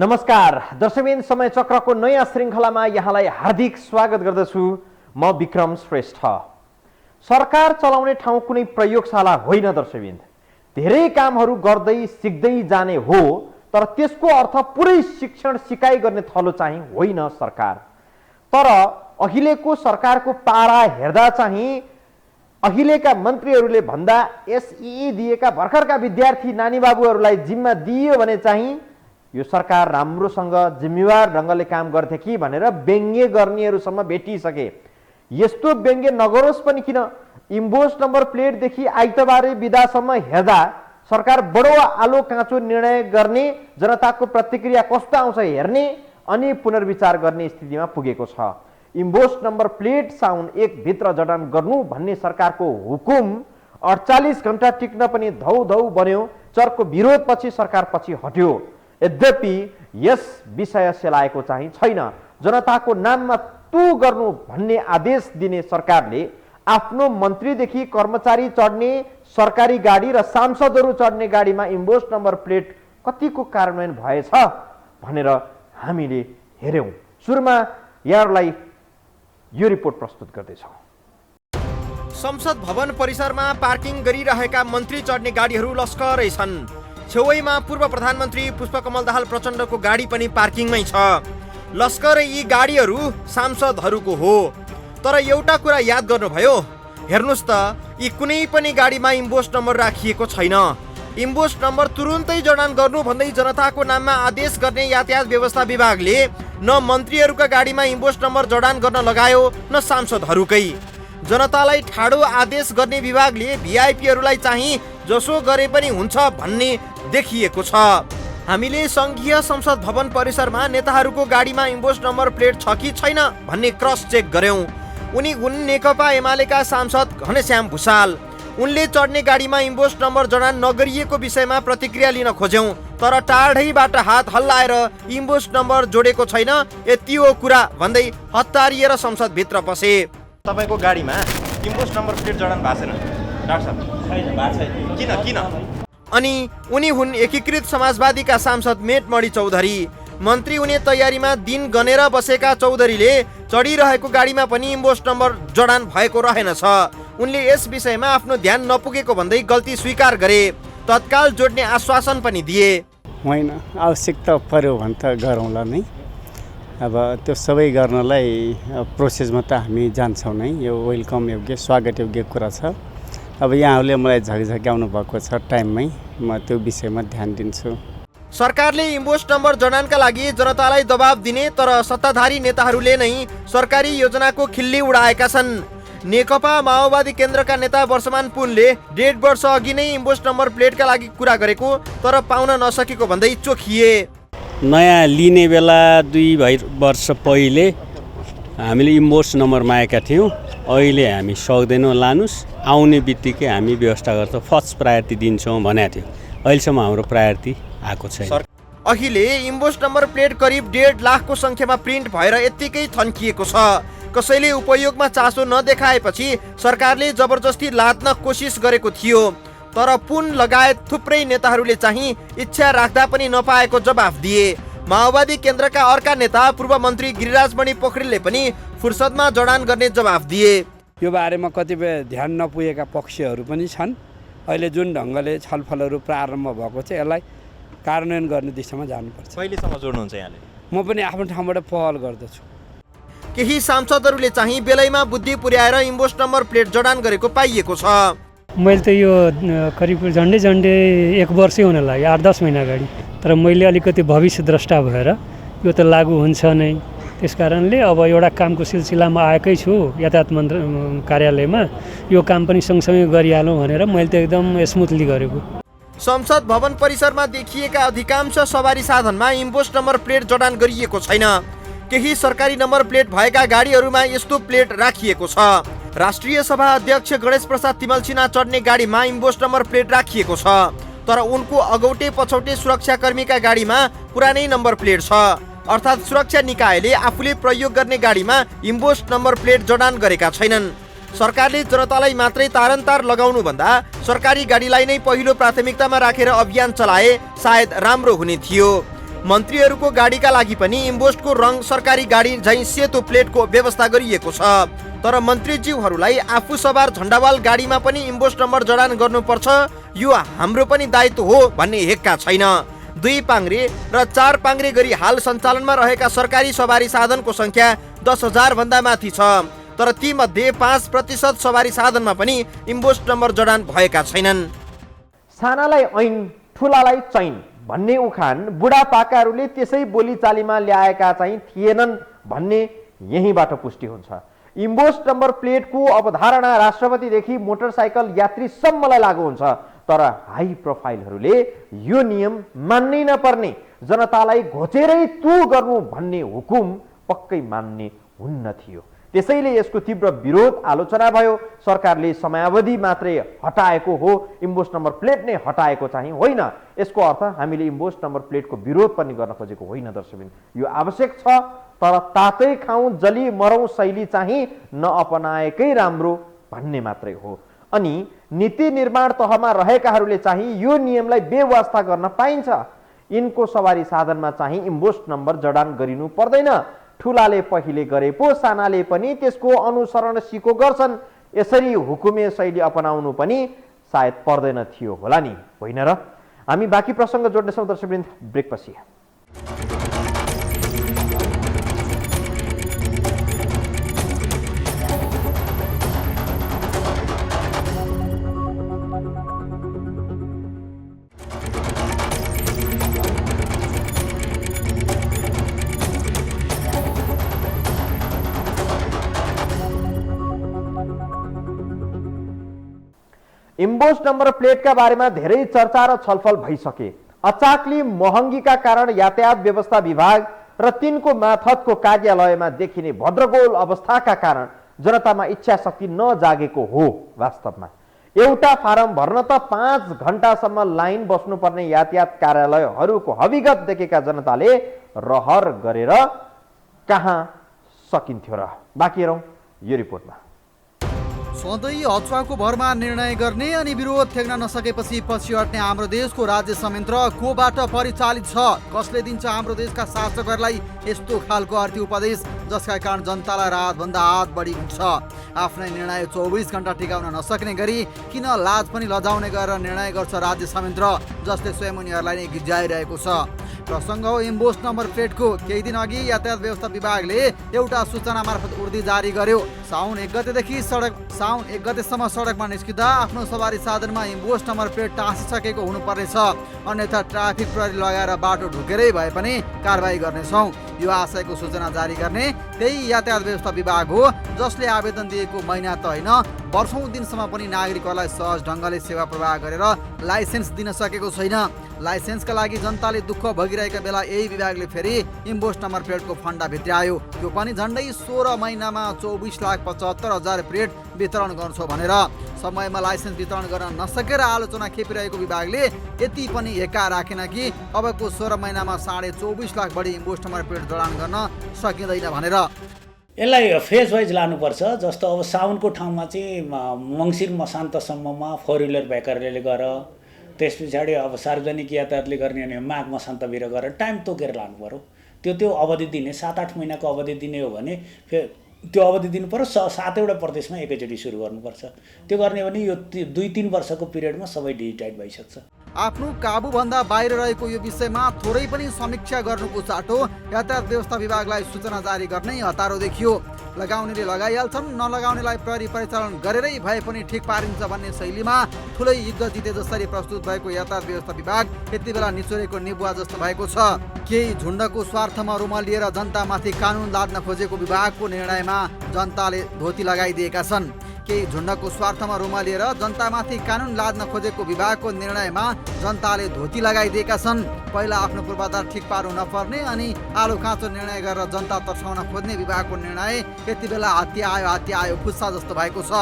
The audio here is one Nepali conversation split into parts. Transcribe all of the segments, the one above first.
नमस्कार दर्शकबिन समय चक्रको नयाँ श्रृङ्खलामा यहाँलाई हार्दिक स्वागत गर्दछु। म विक्रम श्रेष्ठ। सरकार चलाउने ठाउँ कुनै प्रयोगशाला होइन दर्शकबिन, धेरै कामहरू गर्दै सिक्दै जाने हो, तर त्यसको अर्थ पुरै शिक्षण सिकाइ गर्ने थलो चाहिँ होइन सरकार। तर अहिलेको सरकारको पारा हेर्दा चाहिँ अहिलेका मन्त्रीहरूले भन्दा एसई दिएका भर्खरका विद्यार्थी नानीबाबुहरूलाई जिम्मा दियो भने चाहिँ यो सरकार राम्रोसँग जिम्मेवार ढङ्गले काम गर्थे कि भनेर व्यङ्ग्य गर्नेहरूसम्म भेटिसके। यस्तो व्यङ्ग्य नगरोस् पनि किन, इम्बोस नम्बर प्लेटदेखि आइतबारे बिदासम्म हेर्दा सरकार बडो आलो काँचो निर्णय गर्ने, जनताको प्रतिक्रिया कस्तो आउँछ हेर्ने अनि पुनर्विचार गर्ने स्थितिमा पुगेको छ। इम्बोस नम्बर प्लेट साउन 1 भित्र जडान गर्नु भन्ने सरकारको हुकुम 48 घण्टा टिक्न पनि धौ बन्यो। चर्को विरोधपछि सरकार पछि हट्यो। यद्यपि यस विषय सेलाएको चाहिँ छैन। जनताको नाममा तु गर्नु भन्ने आदेश दिने सरकारले आफ्नो मन्त्रीदेखि कर्मचारी चढ्ने सरकारी गाडी र सांसदहरू चढ्ने गाडीमा इम्बोस नम्बर प्लेट कतिको कार्यान्वयन भएछ भनेर हामीले हेर्यौं। सुरुमा यहाँहरूलाई यो रिपोर्ट प्रस्तुत गर्दैछौँ। संसद भवन परिसरमा पार्किङ गरिरहेका मन्त्री चढ्ने गाडीहरू लस्करै छन्। छेउमा पूर्व प्रधानमन्त्री पुष्पकमल दाहाल प्रचण्डको गाडी पनि पार्किङमै छ। लस्करै यी गाडीहरू सांसदहरूको हो। तर एउटा कुरा याद गर्नुभयो, हेर्नुस् त यी कुनै पनि गाडीमा इम्बोस नम्बर राखिएको छैन। इम्बोस नम्बर तुरुन्तै जडान गर्नु भन्दै जनताको नाममा आदेश गर्ने यातायात व्यवस्था विभागले न मन्त्रीहरूका गाडीमा इम्बोस नम्बर जडान गर्न लगायो न सांसदहरूकै। जनतालाई ठाडो आदेश गर्ने विभागले भिआइपीहरूलाई चाहिँ जसो गरे पनि हुन्छ भन्ने देखिएको छ। हामीले संघीय संसद भवन परिसरमा नेताहरूको गाडीमा इम्बोस नम्बर प्लेट छ कि छैन भन्ने क्रस चेक गर्यौं। उनी हुन् नेकपा एमालेका सांसद घनश्याम भुसाल। उनले चढ्ने गाडीमा इम्बोस नम्बर जडान नगरिएको विषयमा प्रतिक्रिया लिन खोज्यौं, तर टाढैबाट हात हल्लाएर इम्बोस नम्बर जोडेको छैन यति हो कुरा भन्दै हतारिएर संसद भित्र पसे। तपाईको गाडीमा इम्बोस नम्बर प्लेट जडान भएको छैन डाक्टर साहब? छैन, भएको छैन। किन? अनि उनी हुन् एकीकृत समाजवादीका सांसद मेटमणि चौधरी। मन्त्री हुने तयारीमा दिन गनेर बसेका चौधरीले चढिरहेको गाडीमा पनि इम्बोस नम्बर जडान भएको रहेनछ। उनले यस विषयमा आफ्नो ध्यान नपुगेको भन्दै गल्ती स्वीकार गरे। तत्काल जोड्ने आश्वासन पनि दिए। होइन, आवश्यकता पर्यो भने त गरौँला नै। अब त्यो सबै गर्नलाई प्रोसेसमा त हामी जान्छौँ नै। यो वेलकम योग्य स्वागत योग्य कुरा छ। अब यहाँहरूले मलाई झकझक्याउनु भएको छ टाइममै, म त्यो विषयमा ध्यान दिन्छु। सरकारले इम्बोस नम्बर जडानका लागि जनतालाई दबाब दिने, तर सत्ताधारी नेताहरूले नै सरकारी योजनाको खिल्ली उडाएका छन्। नेकपा माओवादी केन्द्रका नेता वर्षमान पुनले 1.5 वर्ष अघि नै इम्बोस नम्बर प्लेटका लागि कुरा गरेको तर पाउन नसकेको भन्दै चोखिए। नयाँ लिने बेला 2 वर्ष पहिले हामीले इम्बोस नम्बर मागेका थियौँ। अहिले हामी सक्दैनौँ लानुस्, आउने बित्तिकै हामी व्यवस्था गर्छौँ, फर्स्ट प्रायोरिटी दिन्छौँ भनेको थियो। अहिलेसम्म हाम्रो प्रायोरिटी आएको छैन। अहिले इम्बोस नम्बर प्लेट करिब 1.5 लाखको सङ्ख्यामा प्रिन्ट भएर यत्तिकै थन्किएको छ। कसैले उपयोगमा चासो नदेखाएपछि सरकारले जबरजस्ती लाद्न कोसिस गरेको थियो, तर पुन लगायत थुप्रै नेताहरूले चाहिँ इच्छा राख्दा पनि नपाएको जवाफ दिए। माओवादी केन्द्रका अर्का नेता पूर्व मन्त्री गिरिराजमणि पोखरेलले पनि फुर्सदमा जडान गर्ने जवाफ दिए। यो बारेमा कतिपय ध्यान नपुगेका पक्षहरू पनि छन्। अहिले जुन ढङ्गले छलफलहरू प्रारम्भ भएको छ यसलाई कार्यान्वयन गर्ने दिशामा जानुपर्छ। कहिलेसम्म जोड्नुहुन्छ यहाँले? म पनि आफ्नो ठाउँबाट पहल गर्दछु। केही सांसदहरूले चाहिँ बेलैमा बुद्धि पुर्याएर इम्बोस नम्बर प्लेट जडान गरेको पाइएको छ। मैले त यो करिब झन्डै 1 वर्षै हुन लाग्यो, 8-10 महिना अगाडि। तर मैले अलिकति भविष्य द्रष्टा भएर यो त लागू हुन्छ नै, त्यस कारणले अब एउटा कामको सिलसिलामा आएकै छु यातायात मन्त्री कार्यालयमा। यो काम पनि सँगसँगै गरिहालौँ भनेर मैले त एकदम स्मुथली गरेको। संसद भवन परिसरमा देखिएका अधिकांश सवारी साधनमा इम्बोस नम्बर प्लेट जडान गरिएको छैन। केही सरकारी नम्बर प्लेट भएका गाडीहरूमा यस्तो प्लेट राखिएको छ। राष्ट्रिय सभा अध्यक्ष गणेश प्रसाद तिमल सिन्हा चढ्ने गाडीमा इम्बोस नम्बर प्लेट राखिएको छ, तर उनको अगौटे पछौटे सुरक्षाकर्मीका गाडीमा पुरानै नम्बर प्लेट छ। अर्थात् सुरक्षा निकायले आफूले प्रयोग गर्ने गाडीमा इम्बोस नम्बर प्लेट जडान गरेका छैनन्। सरकारले जनतालाई मात्रै तारन्तार लगाउनु भन्दा सरकारी गाडीलाई नै पहिलो प्राथमिकतामा राखेर अभियान चलाए सायद राम्रो हुने थियो। मन्त्रीहरूको गाडीका लागि पनि इम्बोस्टको रङ सरकारी गाडी झैँ सेतो प्लेटको व्यवस्था गरिएको छ। तर मन्त्रीज्यूहरूलाई आफू सवार झण्डावाल गाडीमा पनि इम्बोस्ट नम्बर जडान गर्नुपर्छ, यो हाम्रो पनि दायित्व हो भन्ने हेक्का छैन। 2 पाङ्ग्रे र 4 पाङ्ग्रे गरी हाल सञ्चालनमा रहेका सरकारी सवारी साधनको सङ्ख्या 10,000 भन्दा माथि छ। तर तीमध्ये 5% सवारी साधनमा पनि इम्बोस्ट नम्बर जडान भएका छैनन्। सानालाई ऐन ठुलालाई चैन भन्ने उखान बुढापाकाहरूले त्यसै बोलीचालीमा ल्याएका चाहिँ थिएनन् भन्ने यहीँबाट पुष्टि हुन्छ। इम्बोस्ट नम्बर प्लेटको अवधारणा राष्ट्रपतिदेखि मोटरसाइकल यात्रीसम्मलाई लागू हुन्छ। तर हाई प्रोफाइलहरूले यो नियम मान्नै नपर्ने, जनतालाई घोचेरै तु गर्नु भन्ने हुकुम पक्कै मान्ने हुन्न थियो। त्यसैले यसको तीव्र विरोध आलोचना भयो। सरकारले समयावधि मात्रै हटाएको हो, इम्बोस्ट नम्बर प्लेट नै हटाएको चाहिँ होइन। यसको अर्थ हामीले इम्बोस्ट नम्बर प्लेटको विरोध पनि गर्न खोजेको होइन दर्शकबिन। यो आवश्यक छ, तर तातै खाउँ जली मरौँ शैली चाहिँ नअपनाएकै राम्रो भन्ने मात्रै हो। अनि नीति निर्माण तहमा रहेकाहरूले चाहिँ यो नियमलाई बेवास्ता गर्न पाइन्छ। यिनको सवारी साधनमा चाहिँ इम्बोस्ट नम्बर जडान गरिनु पर्दैन। ठुलाले पहिले गरे पो सानाले पनि त्यसको अनुसरण सिको गर्छन्। यसरी हुकुमे शैली अपनाउनु पनि सायद पर्दैन थियो होला नि, होइन र? हामी बाँकी प्रसङ्ग जोड्नेछौँ दर्शकवृन्द ब्रेकपछि। इम्बोस्ट नम्बर प्लेटका बारेमा धेरै चर्चा र छलफल भइसके। अचाकली महँगीका कारण यातायात व्यवस्था विभाग र तिनको माथतको कार्यालयमा देखिने भद्रगोल अवस्थाका कारण जनतामा इच्छा शक्ति नजागेको हो। वास्तवमा एउटा फारम भर्न त 5 घण्टासम्म लाइन बस्नुपर्ने यातायात कार्यालयहरूको हविगत देखेका जनताले रहर गरेर कहाँ सकिन्थ्यो र? बाँकी हेरौँ यो रिपोर्टमा। सधैँ अचुवाको भरमा निर्णय गर्ने अनि विरोध थेक्न नसकेपछि पछि हट्ने हाम्रो देशको राज्य संयन्त्र कोबाट परिचालित छ? कसले दिन्छ हाम्रो देशका शासकहरूलाई यस्तो खालको आर्थिक उपदेश जसका कारण जनतालाई रातभन्दा हात बढी हुन्छ? आफ्नै निर्णय 24 घण्टा टिकाउन नसक्ने गरी किन लाज पनि लजाउने गरेर निर्णय गर्छ राज्य संयन्त्र, जसले स्वयं उनीहरूलाई नै गिज्याइरहेको छ? प्रसङ्ग हो इम्बोस्ट नम्बर प्लेटको। केही दिन अघि यातायात व्यवस्था विभागले एउटा सूचना मार्फत उर्दी जारी गर्यो। साउन 1 गतेसम्म सडकमा निस्किँदा आफ्नो सवारी साधनमा इम्बोस्ट नम्बर प्लेट टाँसिसकेको हुनुपर्नेछ, अन्यथा ट्राफिक प्रहरी लगाएर बाटो ढुकेरै भए पनि कारबाही गर्नेछौँ। यो आशयको सूचना जारी गर्ने त्यही यातायात व्यवस्था विभाग हो, जसले आवेदन दिएको महिना त होइन वर्षौं दिनसम्म पनि नागरिकहरूलाई सहज ढङ्गले सेवा प्रवाह गरेर लाइसेन्स दिन सकेको छैन। लाइसेन्सका लागि जनताले दुःख भोगिरहेका बेला यही विभागले फेरि इम्बोस्ट नम्बर प्लेटको फन्डा भित्र्यायो। त्यो पनि झन्डै 16 महिनामा 24,75,000 प्लेट वितरण गर्छौँ भनेर। समयमा लाइसेन्स वितरण गर्न नसकेर आलोचना खेपिरहेको विभागले यति पनि हेक्का राखेन कि अबको 16 महिनामा 24.5 लाख बढी इम्बोस्ट नम्बर प्लेट जडान गर्न सकिँदैन भनेर। यसलाई फेज वाइज लानुपर्छ। जस्तो अब साउनको ठाउँमा चाहिँ मङ्सिर मसान्तसम्ममा 4 व्हिलर भेकरले गर, त्यस पछाडि अब सार्वजनिक यातायातले गर्ने भने माघ मसान्तभित्र गरेर टाइम तोकेर लानु पर्यो। त्यो अवधि दिने 7-8 महिनाको अवधि दिने हो भने फेरि त्यो अवधि दिनु पर्यो। 7वटा प्रदेशमा एकैचोटि सुरु गर्नुपर्छ। त्यो गर्ने भने यो 2-3 वर्षको पिरियडमा सबै डिजिटाइज भइसक्छ। आफ्नो काबुभन्दा बाहिर रहेको यो विषयमा थोरै पनि समीक्षा गर्नुको साटो यातायात व्यवस्था विभागलाई सूचना जारी गर्नै हतारो देखियो। लगाउनेले लगाइहाल्छन्, नलगाउनेलाई प्रहरी परिचालन गरेरै भए पनि ठिक पारिन्छ भन्ने शैलीमा ठुलै युद्ध जिते जसरी प्रस्तुत भएको यातायात व्यवस्था विभाग यति बेला निचोरेको निबुवा जस्तो भएको छ। केही झुन्डको स्वार्थमा रुमाल लिएर जनतामाथि कानुन लाद्न खोजेको विभागको निर्णयमा जनताले धोती लगाइदिएका छन्। केही झुन्डको स्वार्थमा रुमाल लिएर जनतामाथि कानुन लाद्न खोजेको विभागको निर्णयमा जनताले धोती लगाइदिएका छन्। पहिला आफ्नो पूर्वाधार ठिक पार्नु नपर्ने अनि आलो काँचो निर्णय गरेर जनता तर्साउन खोज्ने विभागको निर्णय यति बेला हात्ती आयो फुस्सा जस्तो भएको छ।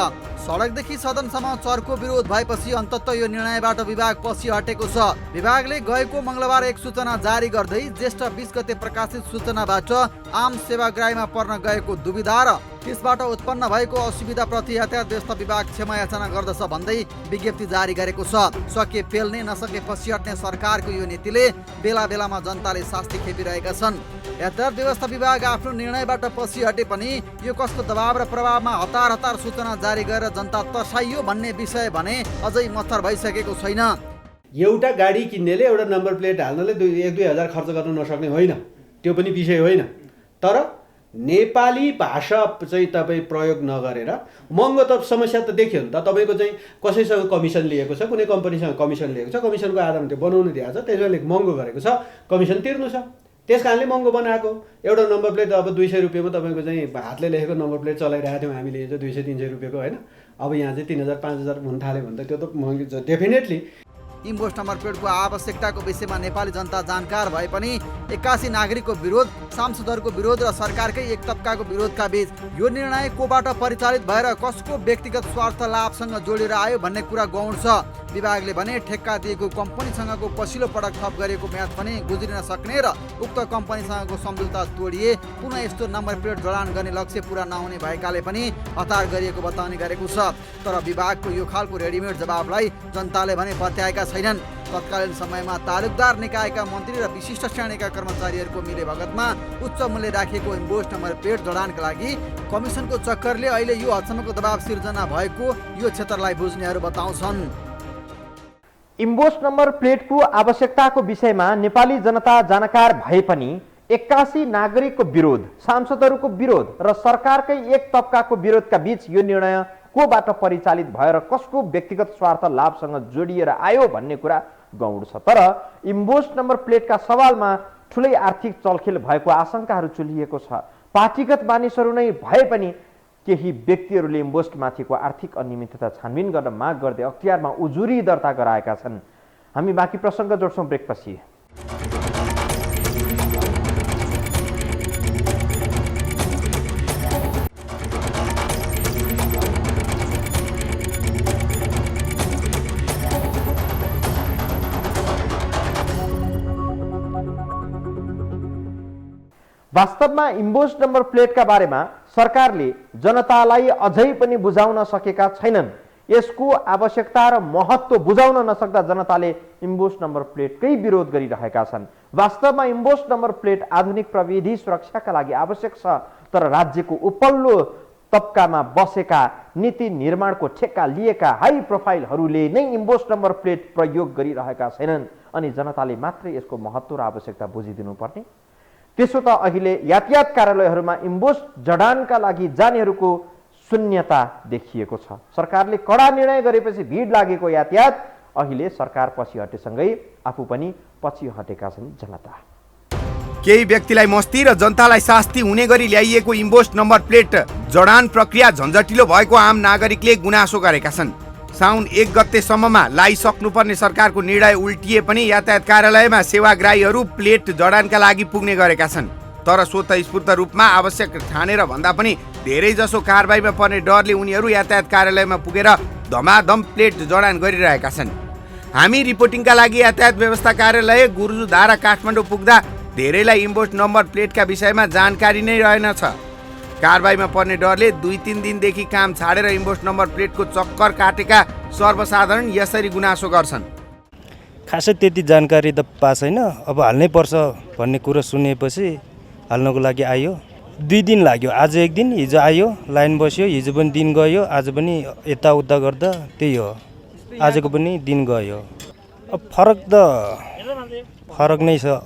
सडकदेखि सदनसम्म चर्को विरोध भएपछि अन्ततः यो निर्णयबाट विभाग पछि हटेको छ। विभागले गएको मङ्गलबार एक सूचना जारी गर्दै ज्येष्ठ 20 गते प्रकाशित सूचनाबाट आम सेवाग्राहीमा पर्न गएको दुविधा र त्यसबाट उत्पन्न भएको असुविधाप्रति यातायात व्यवस्था विभाग क्षमा याचना गर्दछ भन्दै विज्ञप्ति जारी गरेको छ। सके पेल्ने नसक्ने नसकेपछि हट्ने सरकारको यो नीतिले बेला बेलामा जनताले शास्ति खेपिरहेका छन्। यातायात व्यवस्था विभाग आफ्नो निर्णयबाट पछि हटे पनि यो कसको दबाव र प्रभावमा हतार हतार सूचना जारी गरेर जनता तर्साइयो भन्ने विषय भने अझै मत्थर भइसकेको छैन। एउटा गाडी किन्नेले एउटा नम्बर प्लेट हाल्नले 1-2 हजार खर्च गर्नु नसक्ने होइन, त्यो पनि विषय होइन। तर नेपाली भाषा चाहिँ तपाईँ प्रयोग नगरेर महँगो त समस्या त देखियो नि त। तपाईँको चाहिँ कसैसँग कमिसन लिएको छ, कुनै कम्पनीसँग कमिसन लिएको छ, कमिसनको आधारमा त्यो बनाउनु दिएको छ, त्यसैले महँगो गरेको छ, कमिसन तिर्नु छ, त्यस कारणले महँगो बनाएको। एउटा नम्बर प्लेट अब 200 रुपियाँमा तपाईँको चाहिँ हातले लेखेको नम्बर प्लेट चलाइरहेको थियौँ हामीले, चाहिँ 200-300 रुपियाँको होइन। अब यहाँ चाहिँ 3000-5000 हुन थाल्यो भने त त्यो त महँगी छ डेफिनेटली। इम्पोस्ट नम्बर प्लेटको आवश्यकताको विषयमा नेपाली जनता जानकार भए पनि 81 नागरिकको विरोध, सांसदहरूको विरोध र सरकारकै एक तबकाको विरोधका बीच यो निर्णय कोबाट परिचालित भएर कसको व्यक्तिगत स्वार्थ लाभसँग जोडेर आयो भन्ने कुरा गौण छ। विभागले भने ठेक्का दिएको कम्पनीसँगको पछिल्लो पटक थप गरेको म्याद पनि गुज्रिन सक्ने र उक्त कम्पनीसँगको सम्झौता तोडिए पुनः यस्तो नम्बर प्लेट जडान गर्ने लक्ष्य पुरा नहुने भएकाले पनि हतार गरिएको बताउने गरेको छ। तर विभागको यो खालको रेडिमेड जवाबलाई जनताले भने पत्याएका छैनन्। तत्कालीन समयमा तालुकदार निकायका मन्त्री र विशिष्ट श्रेणीका कर्मचारीहरूको मिलेभगतमा उच्च मूल्य राखिएको इम्पोस्ट नम्बर प्लेट जडानका लागि कमिसनको चक्करले अहिले यो हदसम्मको दबाव सिर्जना भएको यो क्षेत्रलाई बुझ्नेहरू बताउँछन्। इम्पोस्ट नम्बर प्लेटको आवश्यकताको विषयमा नेपाली जनता जानकार भए पनि 81 नागरिकको विरोध, सांसदहरूको विरोध र सरकारकै एक तबकाको विरोधका बीच यो निर्णय कोबाट परिचालित भएर कसको व्यक्तिगत स्वार्थ लाभसँग जोडिएर आयो भन्ने कुरा गौण छ। तर इम्पोस्ट नम्बर प्लेटका सवालमा ठुलै आर्थिक चलखेल भएको आशंकाहरू चुलिएको छ। पार्टीगत मानिसहरू नै भए पनि केही व्यक्तिहरूले इम्पोस्टमाथिको आर्थिक अनियमितता छानबिन गर्न माग गर्दै अख्तियारमा उजुरी दर्ता गराएका छन्। हामी बाँकी प्रसङ्ग जोड्छौँ ब्रेकपछि। वास्तवमा इम्पोस्ट नम्बर प्लेटका बारेमा सरकारले जनतालाई अझै पनि बुझाउन सकेका छैनन्। यसको आवश्यकता र महत्त्व बुझाउन नसक्दा जनताले इम्पोस्ट नम्बर प्लेटकै विरोध गरिरहेका छन्। वास्तवमा इम्पोस्ट नम्बर प्लेट आधुनिक प्रविधि सुरक्षाका लागि आवश्यक छ, तर राज्यको उपल्लो तबकामा बसेका नीति निर्माणको ठेक्का लिएका हाई प्रोफाइलहरूले नै इम्पोस्ट नम्बर प्लेट प्रयोग गरिरहेका छैनन् अनि जनताले मात्रै यसको महत्त्व र आवश्यकता बुझिदिनुपर्ने। त्यसो त अहिले यातायात कार्यालयहरूमा इम्पोस्ट जडानका लागि जानेहरूको शून्यता देखिएको छ। सरकारले कडा निर्णय गरेपछि भिड लागेको यातायात अहिले सरकार पछि हटेसँगै आफू पनि पछि हटेका छन् जनता। केही व्यक्तिलाई मस्ती र जनतालाई शास्ति हुने गरी ल्याइएको इम्पोस्ट नम्बर प्लेट जडान प्रक्रिया झन्झटिलो भएको आम नागरिकले गुनासो गरेका छन्। साउन 1 गतेसम्ममा लाइसक्नुपर्ने सरकारको निर्णय उल्टिए पनि यातायात कार्यालयमा सेवाग्राहीहरू प्लेट जडानका लागि पुग्ने गरेका छन्। तर स्वतःस्फूर्त रूपमा आवश्यक ठानेर भन्दा पनि धेरै जसो कारबाहीमा पर्ने डरले उनीहरू यातायात कार्यालयमा पुगेर धमाधम प्लेट जडान गरिरहेका छन्। हामी रिपोर्टिङका लागि यातायात व्यवस्था कार्यालय गुरुजुधारा काठमाडौँ पुग्दा धेरैलाई इम्पोस्ट नम्बर प्लेटका विषयमा जानकारी नै रहेनछ। कारबाहीमा पर्ने डरले 2-3 दिनदेखि काम छाडेर इम्पोस्ट नम्बर प्लेटको चक्कर काटेका सर्वसाधारण यसरी गुनासो गर्छन्। खासै त्यति जानकारी त पाएको छैन। अब हाल्नै पर्छ भन्ने कुरा सुनेपछि हाल्नको लागि आयो। 2 दिन लाग्यो, आज 1 दिन, हिजो आयो, लाइन बस्यो, हिजो पनि दिन गयो, आज पनि यताउता गर्दा त्यही हो, आजको पनि दिन गयो। अब फरक नै छ।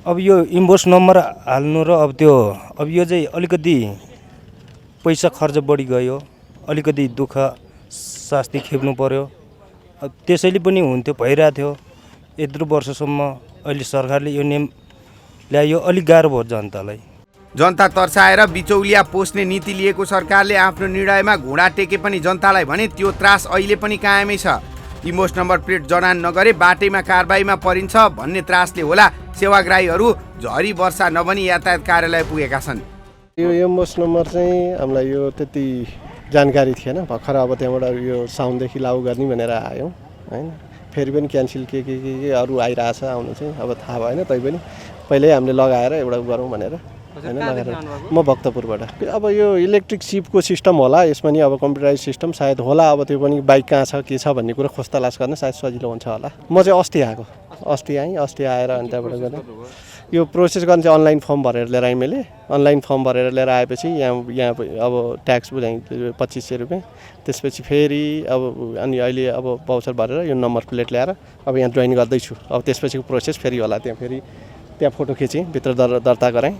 अब यो इम्पोस्ट नम्बर हाल्नु र अब यो चाहिँ अलिकति पैसा खर्च बढी गयो, अलिकति दुःख शास्ति खेप्नु पर्यो। त्यसैले पनि हुन्थ्यो, भइरहेको थियो यत्रो वर्षसम्म। अहिले सरकारले यो नियम ल्यायो, अलिक गाह्रो भयो जनतालाई। जनता तर्साएर बिचौलिया पोस्ने नीति लिएको सरकारले आफ्नो निर्णयमा घुँडा टेके पनि जनतालाई भने त्यो त्रास अहिले पनि कायमै छ। इम्पोस्ट नम्बर प्लेट जडान नगरे बाटैमा कारबाहीमा परिन्छ भन्ने त्रासले होला सेवाग्राहीहरू झरी वर्षा नबनी यातायात कार्यालय पुगेका छन्। यो इम्पोस्ट नम्बर चाहिँ हामीलाई यो त्यति जानकारी थिएन। भर्खर अब त्यहाँबाट यो साउनदेखि लागू गर्ने भनेर आयौँ होइन। फेरि पनि क्यान्सल के अरू आइरहेछ आउनु चाहिँ अब थाहा भएन। तैपनि पहिल्यै हामीले लगाएर एउटा गरौँ भनेर होइन नगरेर। म भक्तपुरबाट। अब यो इलेक्ट्रिक सिपको सिस्टम होला, यसमा नि अब कम्प्युटराइज सिस्टम सायद होला। अब त्यो पनि बाइक कहाँ छ के छ भन्ने कुरा खोज तलास गर्न सायद सजिलो हुन्छ होला। म चाहिँ अस्ति आएको, अस्ति आएर अनि त्यहाँबाट गरेँ। यो प्रोसेस गर्न चाहिँ अनलाइन फर्म भरेर लिएर आएँ मैले। अनलाइन फर्म भरेर लिएर आएपछि यहाँ अब ट्याक्स बुझाएँ 2500 रुपियाँ। त्यसपछि फेरि अब अनि अहिले अब भाउचर भरेर यो नम्बर प्लेट ल्याएर अब यहाँ जोइन गर्दैछु। अब त्यसपछिको प्रोसेस फेरि होला। त्यहाँ फोटो खिचेँ, भित्र दर्ता गराएँ।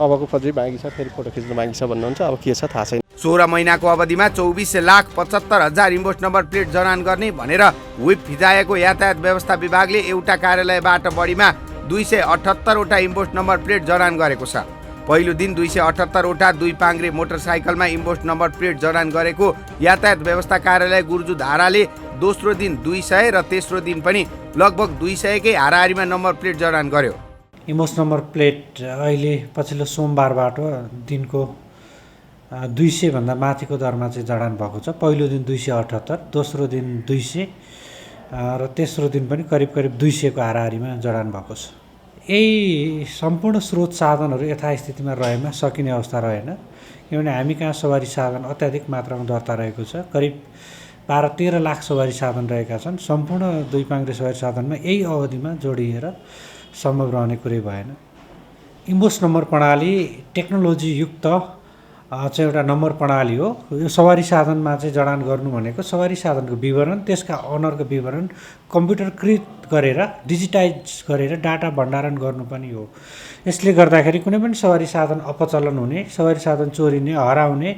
अबको फर्जी बाँकी छ, फेरि फोटो खिच्नु बाँकी छ भन्नुहुन्छ। अब के छ थाहा छैन। 16 महिनाको अवधिमा 24,75,000 इम्पोस्ट नम्बर प्लेट जडान गर्ने भनेर व्हिप फिजाएको यातायात व्यवस्था विभागले एउटा कार्यालयबाट बढीमा 278वटा इम्पोस्ट नम्बर प्लेट जडान गरेको छ। पहिलो दिन 278वटा 2 पाङ्ग्रे मोटरसाइकलमा इम्पोस्ट नम्बर प्लेट जडान गरेको यातायात व्यवस्था कार्यालय गुर्जु धाराले दोस्रो दिन 200 र तेस्रो दिन पनि लगभग 200कै हाराहारीमा नम्बर प्लेट जडान गर्यो। इम्पोस्ट नम्बर प्लेट अहिले पछिल्लो सोमबारबाट दिनको 200 भन्दा माथिको दरमा चाहिँ जडान भएको छ। पहिलो दिन 278, दोस्रो दिन 200 र तेस्रो दिन पनि करिब 200 को हाराहारीमा जडान भएको छ। यही सम्पूर्ण स्रोत साधनहरू यथास्थितिमा रहेमा सकिने अवस्था रहेन, किनभने हामी कहाँ सवारी साधन अत्याधिक मात्रामा दर्ता रहेको छ। करिब 12-13 लाख सवारी साधन रहेका छन्। सम्पूर्ण 2 पाङ्ग्रे सवारी साधनमा यही अवधिमा जोडिएर सम्भव रहने कुरै भएन। इम्पोस्ट नम्बर प्रणाली टेक्नोलोजी युक्त चाहिँ एउटा नम्बर प्रणाली हो। यो सवारी साधनमा चाहिँ जडान गर्नु भनेको सवारी साधनको विवरण, त्यसका अनरको विवरण कम्प्युटरकृत गरेर डिजिटाइज गरेर डाटा भण्डारण गर्नु पनि हो। यसले गर्दाखेरि कुनै पनि सवारी साधन अपचलन हुने, सवारी साधन चोरिने, हराउने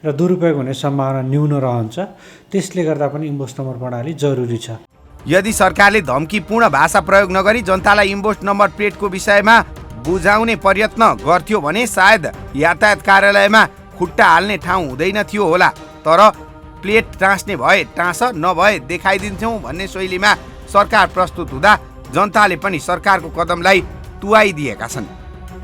र दुरुपयोग हुने सम्भावना न्यून रहन्छ। त्यसले गर्दा पनि इम्पोस्ट नम्बर प्रणाली जरुरी छ। यदि सरकारले धम्कीपूर्ण भाषा प्रयोग नगरी जनतालाई इम्पोस्ट नम्बर प्लेटको विषयमा बुझाउने प्रयत्न गर्थ्यो भने सायद यातायात कार्यालयमा खुट्टा हाल्ने ठाउँ हुँदैन थियो होला। तर प्लेट टाँस्ने भए टाँस, नभए देखाइदिन्छौँ भन्ने शैलीमा सरकार प्रस्तुत हुँदा जनताले पनि सरकारको कदमलाई तुवाइदिएका छन्।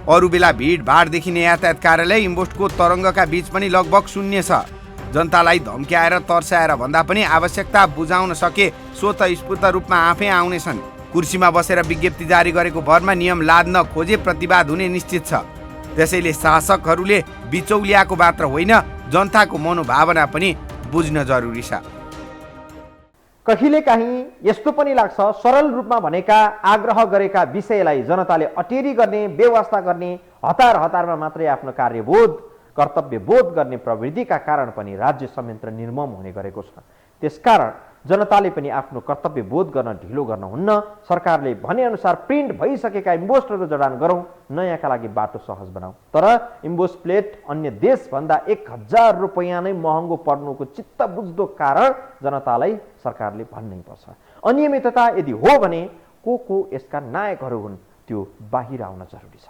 अरू बेला भिडभाड देखिने यातायात कार्यालय इम्पोस्टको तरङ्गका बीच पनि लगभग शून्य छ। जनतालाई धम्क्याएर तर्साएर भन्दा पनि आवश्यकता बुझाउन सके स्वतस्फूर्त रूपमा आफै आउनेछन्। कुर्सीमा बसेर विज्ञप्ति जारी गरेको भरमा नियम लाद्न खोजे प्रतिवाद हुने निश्चित छ। त्यसैले शासकहरूले बिचौलियाको मात्र होइन, जनताको मनोभावना पनि बुझ्न जरुरी छ। कहिलेकाहीँ यस्तो पनि लाग्छ, सरल रूपमा भनेका आग्रह गरेका विषयलाई जनताले अटेरी गर्ने, बेवास्ता गर्ने, हतारमा मात्रै आफ्नो कार्यबोध कर्तव्यबोध गर्ने प्रवृत्तिका कारण पनि राज्य संयन्त्र निर्मम हुने गरेको छ। त्यसकारण जनताले पनि आफ्नो कर्तव्यबोध गर्न ढिलो गर्न हुन्न। सरकारले भनेअनुसार प्रिन्ट भइसकेका इम्पोस्टहरू जडान गरौँ, नयाँका लागि बाटो सहज बनाऊ। तर इम्पोस्ट प्लेट अन्य देशभन्दा 1000 रुपैयाँ नै महँगो पर्नुको चित्त बुझ्दो कारण जनतालाई सरकारले भन्नै पर्छ। अनियमितता यदि हो भने को यसका नायकहरू हुन् त्यो बाहिर आउन जरुरी छ।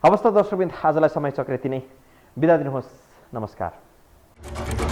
हवस् त दर्शकवृन्द, आजलाई समय चक्र यति नै। बिदा दिनुहोस्। नमस्कार।